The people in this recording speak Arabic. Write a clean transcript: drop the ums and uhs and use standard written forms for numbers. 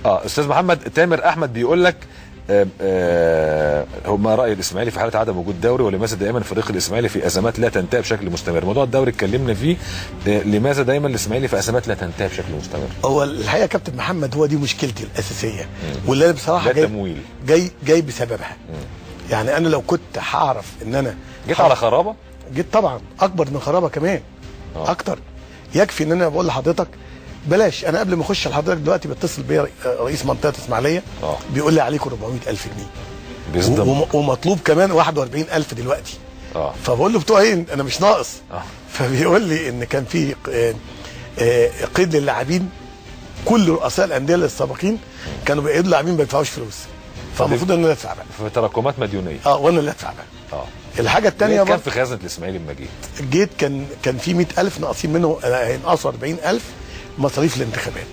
استاذ محمد تامر احمد بيقول لك ما راي الاسماعيلي في حاله عدم وجود دوري، ولماذا دائما فريق الاسماعيلي في ازمات لا تنتهي بشكل مستمر؟ موضوع الدوري اتكلمنا فيه، لماذا دايما الاسماعيلي في ازمات لا تنتهي بشكل مستمر؟ هو الحقيقه يا كابتن محمد هو دي مشكلتي الاساسيه، واللي انا بصراحه جاي بسببها. يعني انا لو كنت هعرف ان انا جيت على خرابه، جيت طبعا اكبر من خرابه كمان. اكتر. يكفي ان انا بقول لحضرتك بلاش، انا قبل ما اخش لحضرتك دلوقتي بيتصل بيا رئيس منطقه اسماعيليه بيقول لي عليكم 400,000 جنيه ومطلوب كمان 41,000 دلوقتي. فبقول له بتوع ايه؟ انا مش ناقص. فبيقول لي ان كان في قيد للاعبين، كل رؤساء الانديه السابقين كانوا بيقيدوا اللاعبين ما يدفعوش فلوس، فالمفروض ان انا ادفع بقى في تراكمات مديونيه. وانا اللي ادفع بقى. الحاجه الثانيه كان في خزنه الاسماعيلي لما جيت كان في 100,000 ناقصين منه، هينقصوا 40,000 مصاريف الانتخابات.